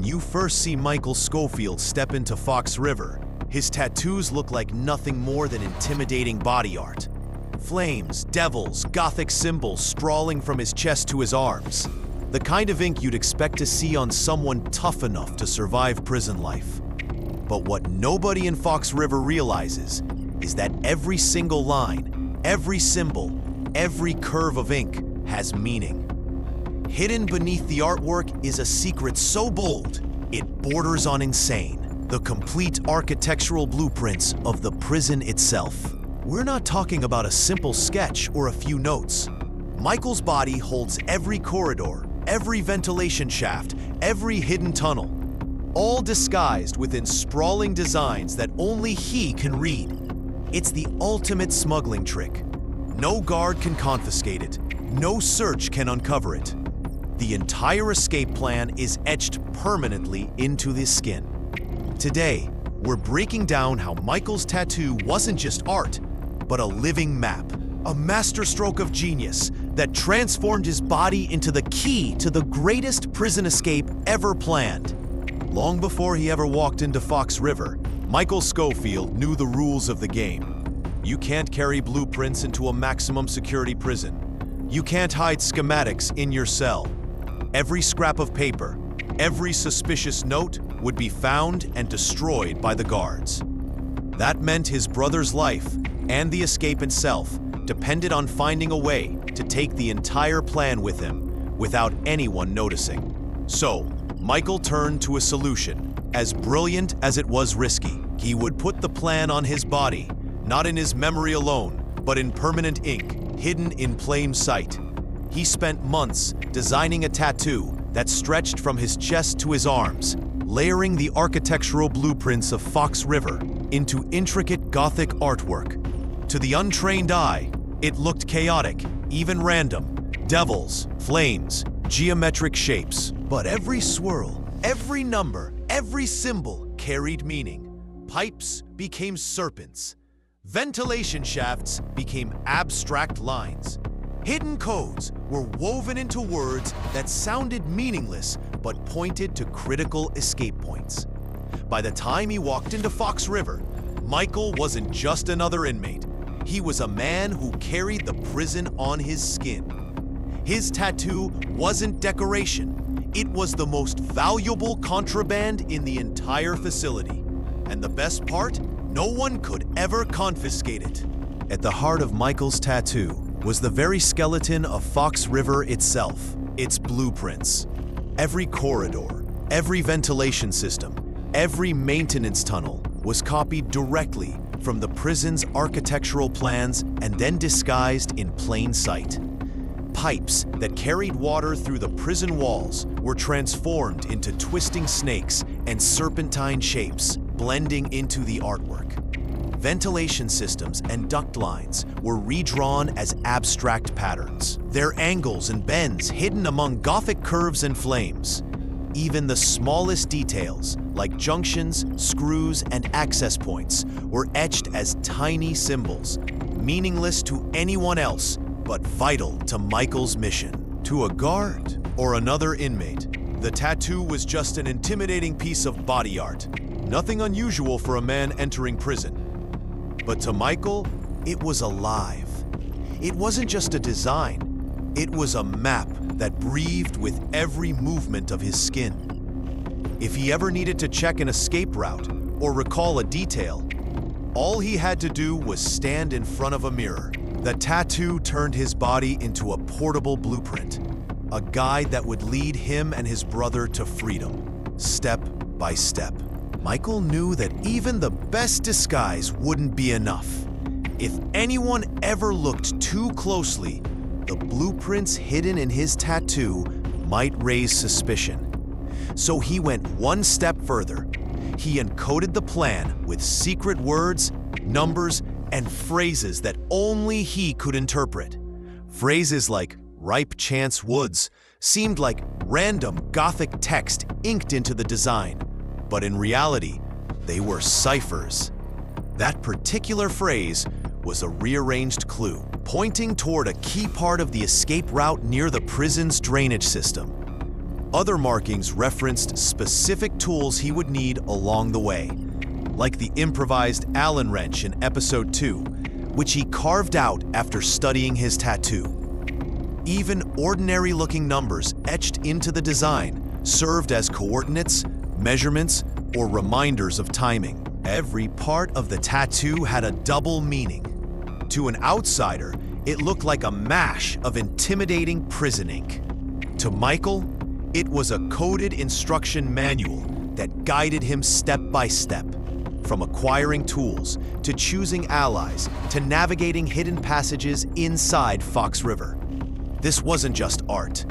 you first see Michael Scofield step into Fox River, his tattoos look like nothing more than intimidating body art. Flames, devils, gothic symbols sprawling from his chest to his arms. The kind of ink you'd expect to see on someone tough enough to survive prison life. But what nobody in Fox River realizes is that every single line, every symbol, every curve of ink has meaning. Hidden beneath the artwork is a secret so bold, it borders on insane. The complete architectural blueprints of the prison itself. We're not talking about a simple sketch or a few notes. Michael's body holds every corridor, every ventilation shaft, every hidden tunnel, all disguised within sprawling designs that only he can read. It's the ultimate smuggling trick. No guard can confiscate it. No search can uncover it. The entire escape plan is etched permanently into his skin. Today, we're breaking down how Michael's tattoo wasn't just art, but a living map, a masterstroke of genius that transformed his body into the key to the greatest prison escape ever planned. Long before he ever walked into Fox River, Michael Scofield knew the rules of the game. You can't carry blueprints into a maximum security prison. You can't hide schematics in your cell. Every scrap of paper, every suspicious note would be found and destroyed by the guards. That meant his brother's life and the escape itself depended on finding a way to take the entire plan with him without anyone noticing. So, Michael turned to a solution, as brilliant as it was risky. He would put the plan on his body, not in his memory alone, but in permanent ink, hidden in plain sight. He spent months designing a tattoo that stretched from his chest to his arms, layering the architectural blueprints of Fox River into intricate Gothic artwork. To the untrained eye, it looked chaotic, even random. Devils, flames, geometric shapes. But every swirl, every number, every symbol carried meaning. Pipes became serpents. Ventilation shafts became abstract lines. Hidden codes were woven into words that sounded meaningless but pointed to critical escape points. By the time he walked into Fox River, Michael wasn't just another inmate. He was a man who carried the prison on his skin. His tattoo wasn't decoration. It was the most valuable contraband in the entire facility. And the best part, no one could ever confiscate it. At the heart of Michael's tattoo was the very skeleton of Fox River itself, its blueprints. Every corridor, every ventilation system, every maintenance tunnel was copied directly from the prison's architectural plans and then disguised in plain sight. Pipes that carried water through the prison walls were transformed into twisting snakes and serpentine shapes, blending into the artwork. Ventilation systems and duct lines were redrawn as abstract patterns, their angles and bends hidden among Gothic curves and flames. Even the smallest details, like junctions, screws, and access points, were etched as tiny symbols, meaningless to anyone else, but vital to Michael's mission. To a guard or another inmate, the tattoo was just an intimidating piece of body art, nothing unusual for a man entering prison. But to Michael, it was alive. It wasn't just a design, it was a map that breathed with every movement of his skin. If he ever needed to check an escape route or recall a detail, all he had to do was stand in front of a mirror. The tattoo turned his body into a portable blueprint, a guide that would lead him and his brother to freedom, step by step. Michael knew that even the best disguise wouldn't be enough. If anyone ever looked too closely, the blueprints hidden in his tattoo might raise suspicion. So he went one step further. He encoded the plan with secret words, numbers, and phrases that only he could interpret. Phrases like ripe chance woods seemed like random Gothic text inked into the design. But in reality, they were ciphers. That particular phrase was a rearranged clue, pointing toward a key part of the escape route near the prison's drainage system. Other markings referenced specific tools he would need along the way, like the improvised Allen wrench in Episode 2, which he carved out after studying his tattoo. Even ordinary-looking numbers etched into the design served as coordinates, measurements, or reminders of timing. Every part of the tattoo had a double meaning. To an outsider, it looked like a mash of intimidating prison ink. To Michael, it was a coded instruction manual that guided him step by step, from acquiring tools to choosing allies to navigating hidden passages inside Fox River. This wasn't just art.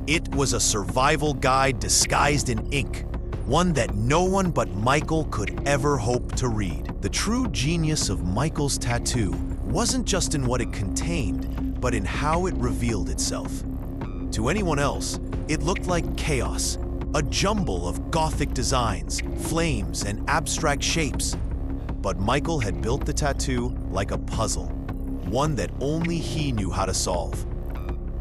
It was a survival guide disguised in ink, one that no one but Michael could ever hope to read. The true genius of Michael's tattoo wasn't just in what it contained, but in how it revealed itself. To anyone else, it looked like chaos, a jumble of gothic designs, flames, and abstract shapes. But Michael had built the tattoo like a puzzle, one that only he knew how to solve.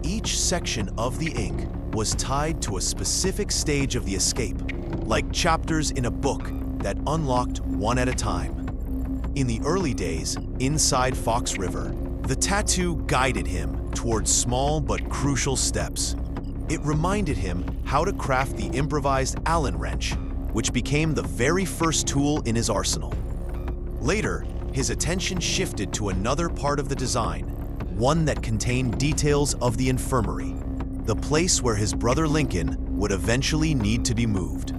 Each section of the ink was tied to a specific stage of the escape, like chapters in a book that unlocked one at a time. In the early days, inside Fox River, the tattoo guided him towards small but crucial steps. It reminded him how to craft the improvised Allen wrench, which became the very first tool in his arsenal. Later, his attention shifted to another part of the design, one that contained details of the infirmary, the place where his brother Lincoln would eventually need to be moved.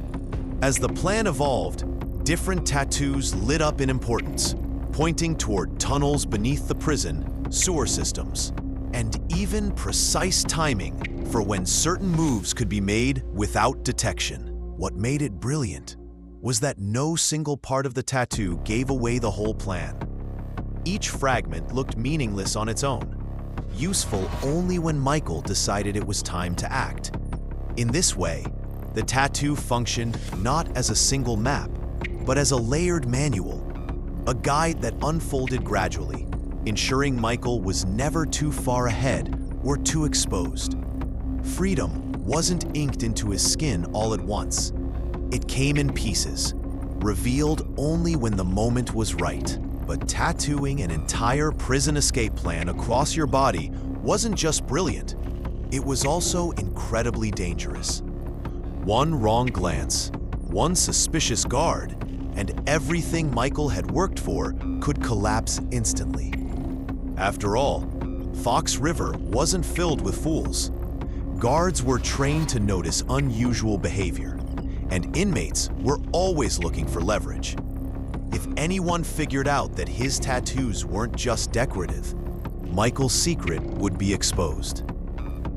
As the plan evolved, different tattoos lit up in importance, pointing toward tunnels beneath the prison, sewer systems, and even precise timing for when certain moves could be made without detection. What made it brilliant was that no single part of the tattoo gave away the whole plan. Each fragment looked meaningless on its own, useful only when Michael decided it was time to act. In this way, the tattoo functioned not as a single map, but as a layered manual, a guide that unfolded gradually, ensuring Michael was never too far ahead or too exposed. Freedom wasn't inked into his skin all at once. It came in pieces, revealed only when the moment was right. But tattooing an entire prison escape plan across your body wasn't just brilliant, it was also incredibly dangerous. One wrong glance, one suspicious guard, and everything Michael had worked for could collapse instantly. After all, Fox River wasn't filled with fools. Guards were trained to notice unusual behavior, and inmates were always looking for leverage. If anyone figured out that his tattoos weren't just decorative, Michael's secret would be exposed,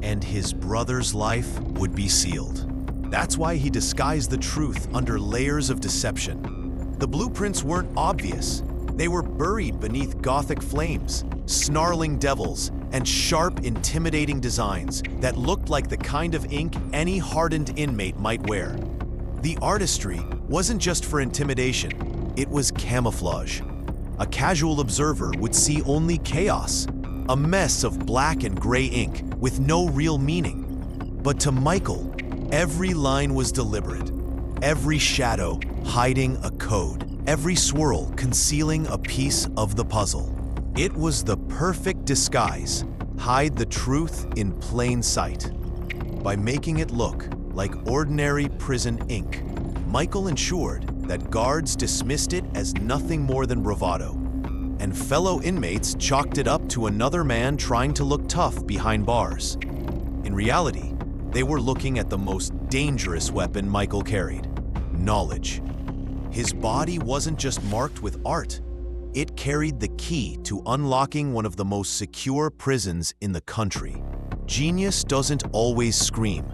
and his brother's life would be sealed. That's why he disguised the truth under layers of deception. The blueprints weren't obvious. They were buried beneath gothic flames, snarling devils, and sharp, intimidating designs that looked like the kind of ink any hardened inmate might wear. The artistry wasn't just for intimidation. It was camouflage. A casual observer would see only chaos, a mess of black and gray ink with no real meaning. But to Michael, every line was deliberate, every shadow hiding a code, every swirl concealing a piece of the puzzle. It was the perfect disguise, hide the truth in plain sight. By making it look like ordinary prison ink, Michael ensured that guards dismissed it as nothing more than bravado, and fellow inmates chalked it up to another man trying to look tough behind bars. In reality, they were looking at the most dangerous weapon Michael carried: knowledge. His body wasn't just marked with art, it carried the key to unlocking one of the most secure prisons in the country. Genius doesn't always scream.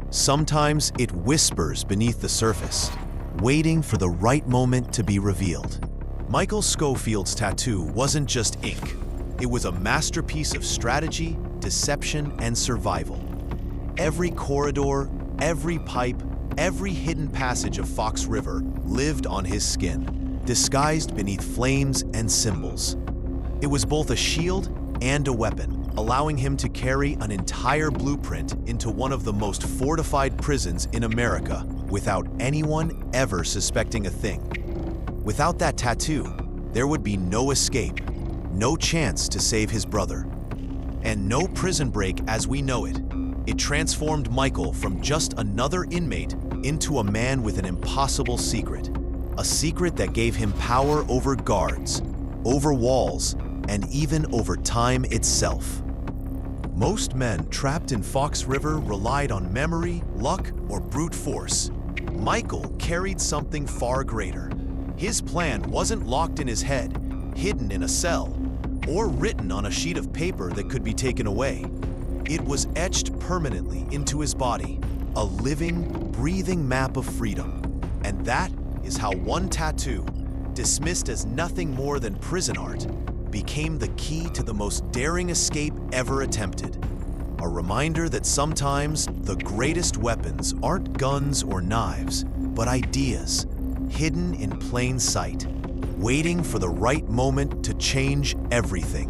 Sometimes it whispers beneath the surface, waiting for the right moment to be revealed. Michael Scofield's tattoo wasn't just ink. It was a masterpiece of strategy, deception, and survival. Every corridor, every pipe, every hidden passage of Fox River lived on his skin, disguised beneath flames and symbols. It was both a shield and a weapon, allowing him to carry an entire blueprint into one of the most fortified prisons in America without anyone ever suspecting a thing. Without that tattoo, there would be no escape, no chance to save his brother, and no prison break as we know it. It transformed Michael from just another inmate into a man with an impossible secret, a secret that gave him power over guards, over walls, and even over time itself. Most men trapped in Fox River relied on memory, luck, or brute force. Michael carried something far greater. His plan wasn't locked in his head, hidden in a cell, or written on a sheet of paper that could be taken away. It was etched permanently into his body, a living, breathing map of freedom. And that is how one tattoo, dismissed as nothing more than prison art, became the key to the most daring escape ever attempted. A reminder that sometimes the greatest weapons aren't guns or knives, but ideas, hidden in plain sight, waiting for the right moment to change everything.